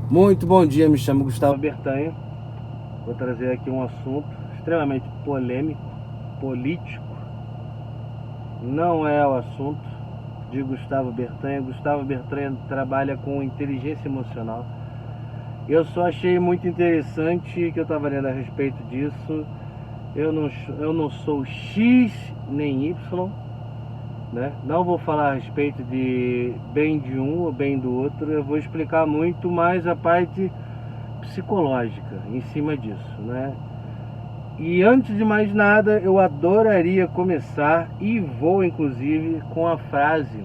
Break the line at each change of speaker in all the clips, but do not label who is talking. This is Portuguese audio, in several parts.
Muito bom dia, me chamo Gustavo Bertanha. Vou trazer aqui um assunto extremamente polêmico, político. Não é o assunto de Gustavo Bertanha. Gustavo Bertanha trabalha com inteligência emocional. Eu só achei muito interessante que eu estava lendo a respeito disso. Eu não sou X nem Y, né? Não vou falar a respeito de bem de um ou bem do outro. Eu vou explicar muito mais a parte psicológica em cima disso, né? E antes de mais nada, eu adoraria começar, e vou inclusive, com a frase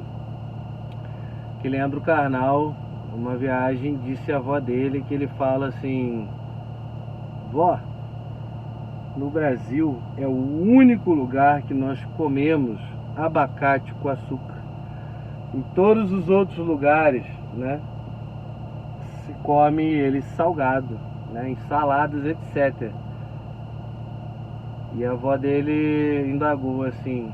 que Leandro Carnal, uma viagem, disse à avó dele, que ele fala assim: vó, no Brasil é o único lugar que nós comemos abacate com açúcar. Em todos os outros lugares, né, se come ele salgado, né, em saladas, etc. E a avó dele indagou assim: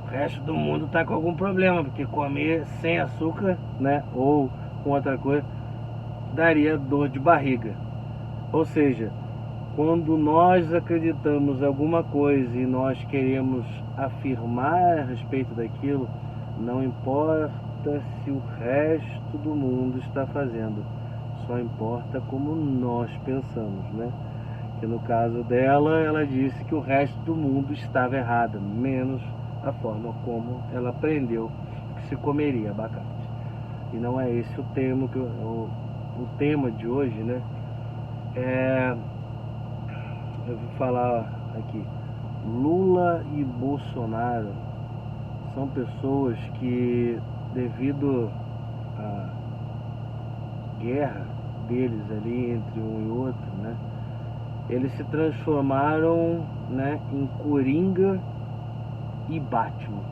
o resto do mundo tá com algum problema, porque comer sem açúcar, né, ou com outra coisa, daria dor de barriga. Ou seja, quando nós acreditamos em alguma coisa e nós queremos afirmar a respeito daquilo, não importa se o resto do mundo está fazendo, só importa como nós pensamos, né? Que no caso dela, ela disse que o resto do mundo estava errado, menos a forma como ela aprendeu que se comeria abacate. E não é esse o tema o tema de hoje, né? Eu vou falar aqui. Lula e Bolsonaro são pessoas que, devido à guerra deles ali entre um e outro, né, eles se transformaram, né, em Coringa e Batman.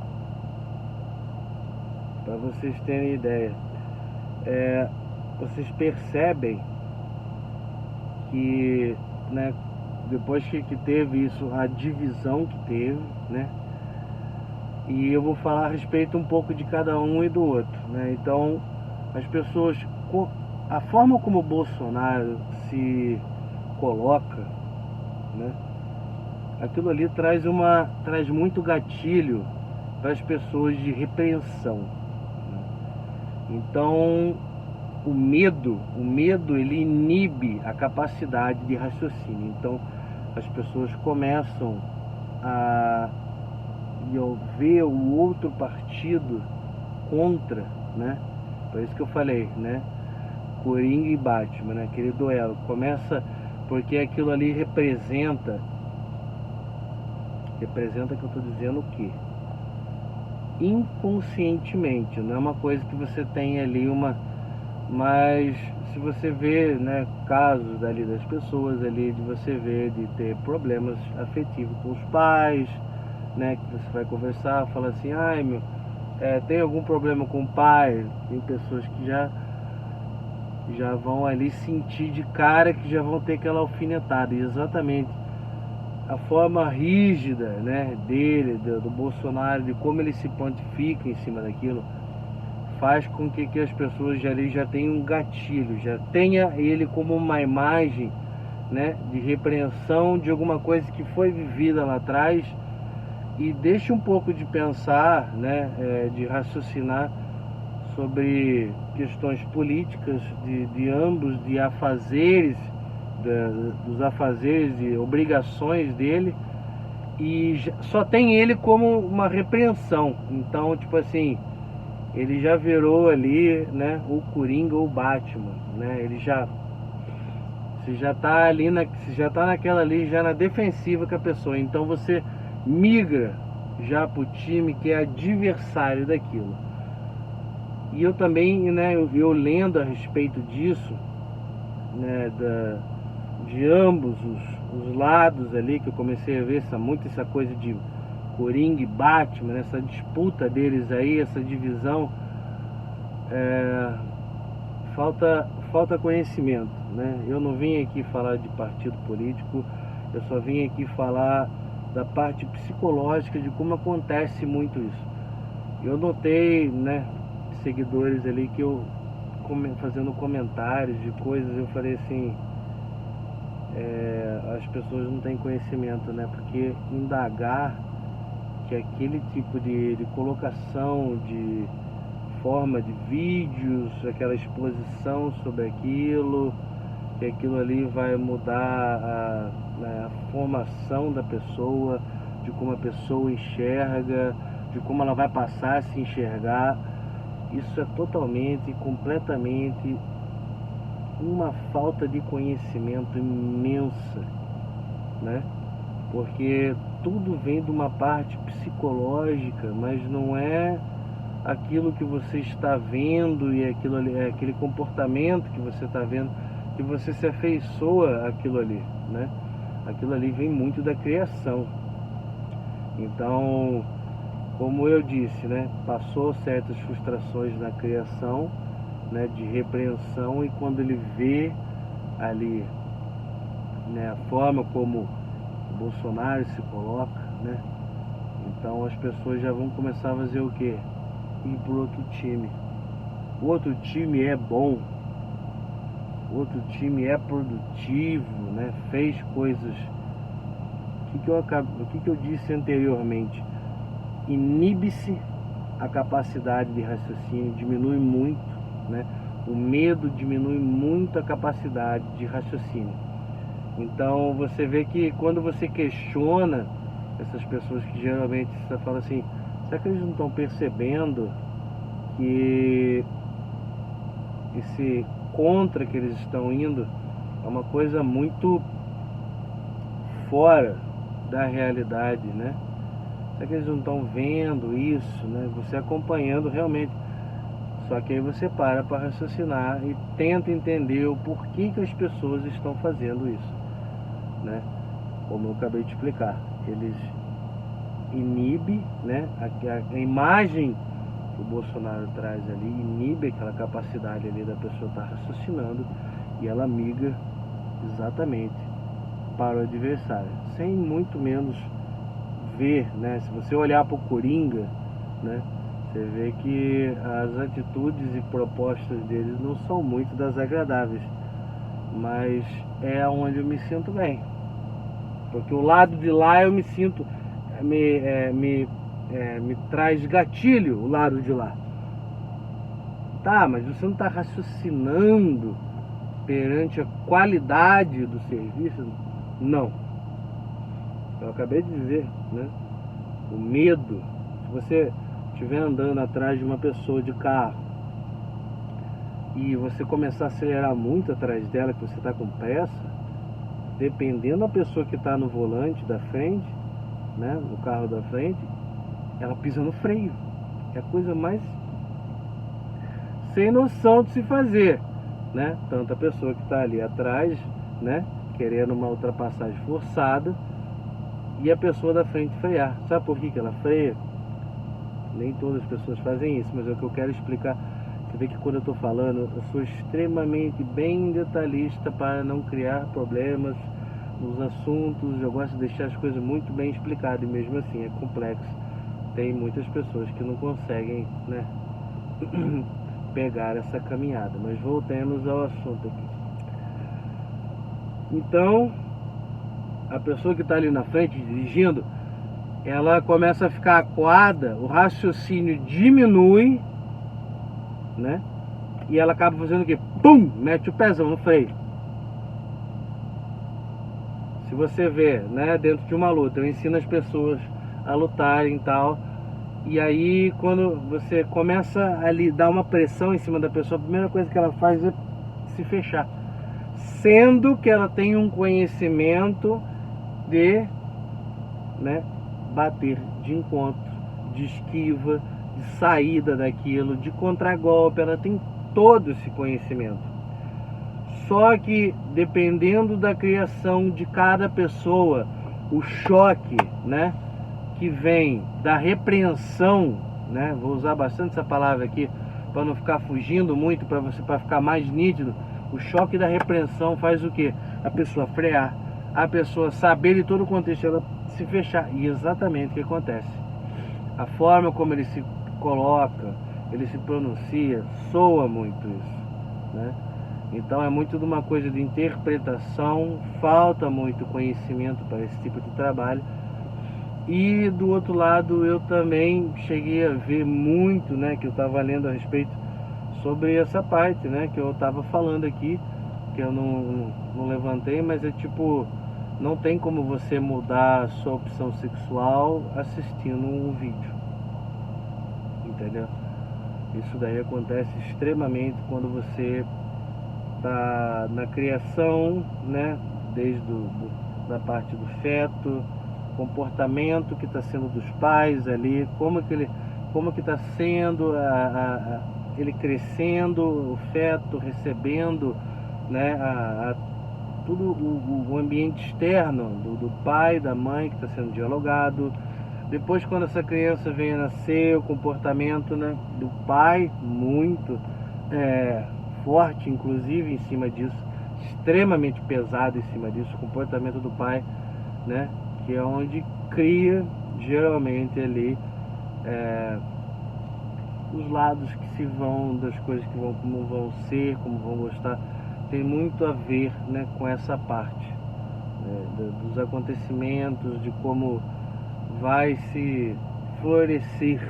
Para vocês terem ideia, vocês percebem que, né, depois que teve isso, a divisão que teve, né, e eu vou falar a respeito um pouco de cada um e do outro, né. Então, as pessoas, a forma como o Bolsonaro se coloca, né, aquilo ali traz muito gatilho para as pessoas de repreensão, né? Então, o medo ele inibe a capacidade de raciocínio. Então, as pessoas começam a ver o outro partido contra, né? Por isso que eu falei, né? Coringa e Batman, né? Aquele duelo começa porque aquilo ali representa que eu estou dizendo o quê? Inconscientemente, não é uma coisa que você tem ali mas se você vê, né, casos ali das pessoas ali, de você ver de ter problemas afetivos com os pais, né, que você vai conversar, fala assim: ai meu, tem algum problema com o pai? Tem pessoas que já vão ali sentir de cara que já vão ter aquela alfinetada. E exatamente a forma rígida, né, dele, do Bolsonaro, de como ele se pontifica em cima daquilo, faz com que as pessoas já tenham um gatilho, já tenha ele como uma imagem, né, de repreensão de alguma coisa que foi vivida lá atrás, e deixe um pouco de pensar, né, de raciocinar sobre questões políticas de ambos, de afazeres, dos afazeres, de obrigações dele, e só tem ele como uma repreensão. Então, tipo assim, ele já virou ali, né, o Coringa ou o Batman, né? Você já tá ali você já tá naquela ali, já na defensiva com a pessoa. Então você migra já pro time que é adversário daquilo. E eu também, né, eu lendo a respeito disso, né, de ambos os lados ali, que eu comecei a ver muito essa coisa de Coringa e Batman, essa disputa deles aí, essa divisão, falta conhecimento, né? Eu não vim aqui falar de partido político, eu só vim aqui falar da parte psicológica, de como acontece muito isso. Eu notei, né, seguidores ali que eu fazendo comentários de coisas, eu falei assim, as pessoas não têm conhecimento, né? Porque indagar que aquele tipo de colocação, de forma de vídeos, aquela exposição sobre aquilo, que aquilo ali vai mudar a formação da pessoa, de como a pessoa enxerga, de como ela vai passar a se enxergar. Isso é totalmente, completamente uma falta de conhecimento imensa, né? Porque tudo vem de uma parte psicológica, mas não é aquilo que você está vendo e aquilo ali, é aquele comportamento que você está vendo, que você se afeiçoa àquilo ali, né? Aquilo ali vem muito da criação. Então, como eu disse, né, passou certas frustrações na criação, né, de repreensão, e quando ele vê ali, né, a forma como o Bolsonaro se coloca, né, então as pessoas já vão começar a fazer o quê? Ir para outro time. O outro time é bom, o outro time é produtivo, né, fez coisas. O que eu disse anteriormente? Inibe-se a capacidade de raciocínio, diminui muito, né? O medo diminui muito a capacidade de raciocínio. Então você vê que quando você questiona essas pessoas que geralmente você fala assim, será que eles não estão percebendo que esse contra que eles estão indo é uma coisa muito fora da realidade, né? Será que eles não estão vendo isso, né? Você acompanhando realmente. Só que aí você para raciocinar e tenta entender o porquê que as pessoas estão fazendo isso, né? Como eu acabei de explicar, eles inibem, né? A imagem que o Bolsonaro traz ali inibe aquela capacidade ali da pessoa estar raciocinando, e ela migra exatamente para o adversário, sem muito menos ver, né? Se você olhar para o Coringa, né, você vê que as atitudes e propostas deles não são muito das agradáveis, mas é onde eu me sinto bem, porque o lado de lá eu me sinto, me traz gatilho o lado de lá. Tá, mas você não está raciocinando perante a qualidade do serviço? Não. Eu acabei de dizer, né? O medo. Se você estiver andando atrás de uma pessoa de carro e você começar a acelerar muito atrás dela, que você está com pressa, dependendo da pessoa que está no volante da frente, né, no carro da frente, ela pisa no freio. É a coisa mais sem noção de se fazer, né? Tanto a pessoa que está ali atrás, né, querendo uma ultrapassagem forçada, e a pessoa da frente frear. Sabe por que ela freia? Nem todas as pessoas fazem isso, mas é o que eu quero explicar. Você vê que quando eu estou falando, eu sou extremamente bem detalhista para não criar problemas nos assuntos. Eu gosto de deixar as coisas muito bem explicadas, e mesmo assim é complexo. Tem muitas pessoas que não conseguem, né, pegar essa caminhada. Mas voltemos ao assunto aqui. Então, a pessoa que está ali na frente dirigindo, ela começa a ficar acuada, o raciocínio diminui, né? E ela acaba fazendo o quê? Pum! Mete o pezão no freio. Se você vê, né, dentro de uma luta, eu ensino as pessoas a lutarem e tal, e aí quando você começa a lhe dar uma pressão em cima da pessoa, a primeira coisa que ela faz é se fechar, sendo que ela tem um conhecimento de, né, bater de encontro, de esquiva, de saída daquilo, de contragolpe. Ela tem todo esse conhecimento. Só que dependendo da criação de cada pessoa, o choque, né, que vem da repreensão, né, vou usar bastante essa palavra aqui para não ficar fugindo muito, para ficar mais nítido. O choque da repreensão faz o que? A pessoa frear, a pessoa saber de todo o contexto, ela se fechar. E exatamente o que acontece. A forma como ele se coloca, ele se pronuncia, soa muito isso. né? Então é muito de uma coisa de interpretação, falta muito conhecimento para esse tipo de trabalho. E do outro lado eu também cheguei a ver muito, né, que eu estava lendo a respeito sobre essa parte, né, que eu estava falando aqui, que eu não levantei, mas é tipo, não tem como você mudar a sua opção sexual assistindo um vídeo, entendeu? Isso daí acontece extremamente quando você tá na criação, né, desde da parte do feto, comportamento que está sendo dos pais ali, como que está sendo ele crescendo, o feto recebendo, né, tudo o ambiente externo do pai, da mãe que está sendo dialogado. Depois, quando essa criança vem a nascer, o comportamento, né, do pai muito forte, inclusive em cima disso, extremamente pesado em cima disso, o comportamento do pai, né, que é onde cria geralmente ali os lados que se vão, das coisas que vão, como vão ser, como vão gostar, tem muito a ver, né, com essa parte, né, dos acontecimentos, de como vai se florescer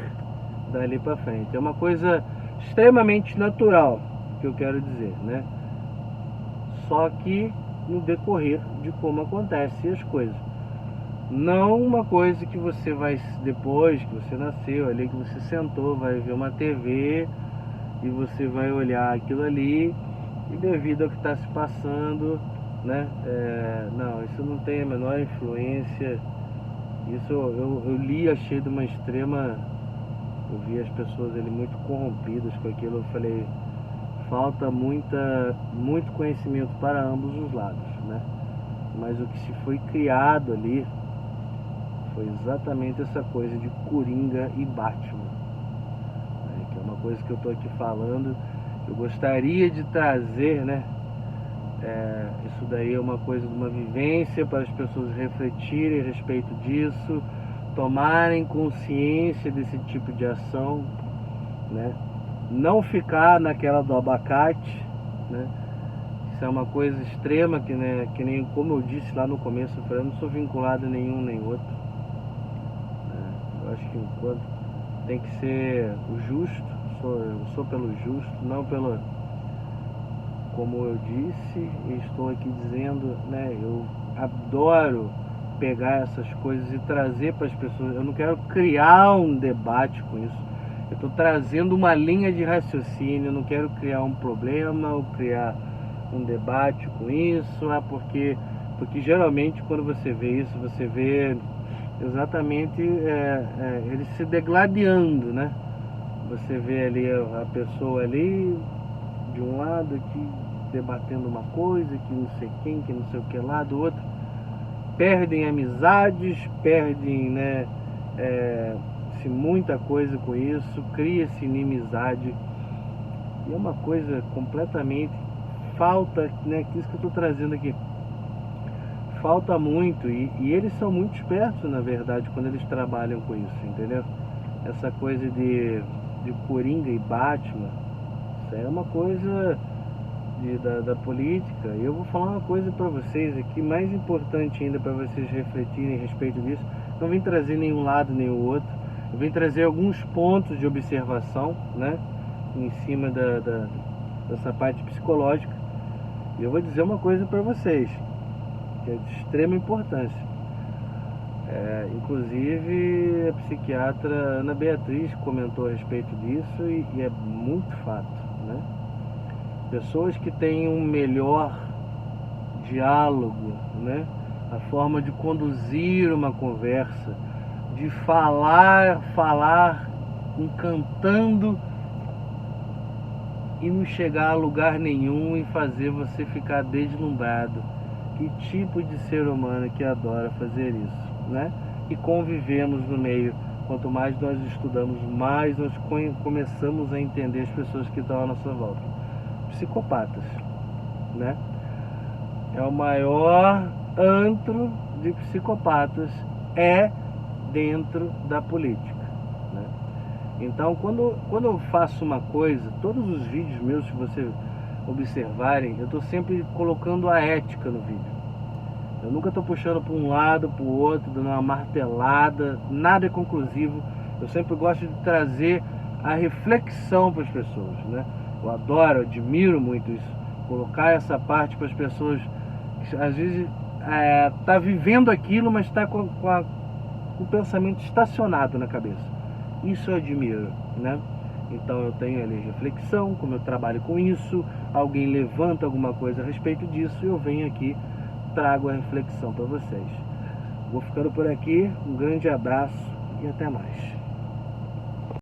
dali para frente. É uma coisa extremamente natural, que eu quero dizer, né? Só que no decorrer de como acontecem as coisas. Não uma coisa que você vai, depois que você nasceu ali, que você sentou, vai ver uma TV e você vai olhar aquilo ali e devido ao que está se passando, né? Não, isso não tem a menor influência. Isso eu li, achei de uma extrema. Eu vi as pessoas ali muito corrompidas com aquilo. Eu falei, falta muito conhecimento para ambos os lados, né? Mas o que se foi criado ali foi exatamente essa coisa de Coringa e Batman, né? Que é uma coisa que eu estou aqui falando. Eu gostaria de trazer, né? Isso daí é uma coisa de uma vivência para as pessoas refletirem a respeito disso, tomarem consciência desse tipo de ação, né? Não ficar naquela do abacate, né? Isso é uma coisa extrema que, né, que nem como eu disse lá no começo, eu não sou vinculado a nenhum nem outro, né? Eu acho que enquanto tem que ser o justo, eu sou pelo justo, não pelo, como eu disse e estou aqui dizendo, né, eu adoro pegar essas coisas e trazer para as pessoas. Eu não quero criar um debate com isso. Eu estou trazendo uma linha de raciocínio. Eu não quero criar um problema ou criar um debate com isso. Porque geralmente quando você vê isso, você vê exatamente eles se degladiando, né? Você vê ali a pessoa ali de um lado aqui debatendo uma coisa, que não sei quem, que não sei o que lá, do outro. Perdem amizades, perdem, né, se muita coisa com isso, cria-se inimizade. E é uma coisa completamente falta, né, que isso que eu estou trazendo aqui. Falta muito, e eles são muito espertos, na verdade, quando eles trabalham com isso, entendeu? Essa coisa de Coringa e Batman, isso é uma coisa da política. E eu vou falar uma coisa para vocês aqui, mais importante ainda para vocês refletirem a respeito disso. Não vim trazer nenhum lado nem o outro, eu vim trazer alguns pontos de observação, né, em cima dessa parte psicológica. E eu vou dizer uma coisa para vocês, que é de extrema importância. Inclusive a psiquiatra Ana Beatriz comentou a respeito disso e é muito fato, né? Pessoas que têm um melhor diálogo, né? A forma de conduzir uma conversa, de falar encantando e não chegar a lugar nenhum e fazer você ficar deslumbrado. Que tipo de ser humano que adora fazer isso, né? E convivemos no meio. Quanto mais nós estudamos, mais nós começamos a entender as pessoas que estão à nossa volta. Psicopatas, né? É o maior antro de psicopatas dentro da política, né? Então, quando eu faço uma coisa, todos os vídeos meus, se você observarem, eu estou sempre colocando a ética no vídeo. Eu nunca estou puxando para um lado, para o outro, dando uma martelada, nada é conclusivo. Eu sempre gosto de trazer a reflexão para as pessoas, né? Eu adoro, admiro muito isso, colocar essa parte para as pessoas que às vezes tá vivendo aquilo, mas está com o pensamento estacionado na cabeça. Isso eu admiro, né? Então eu tenho ali reflexão, como eu trabalho com isso, alguém levanta alguma coisa a respeito disso e eu venho aqui, trago a reflexão para vocês. Vou ficando por aqui, um grande abraço e até mais.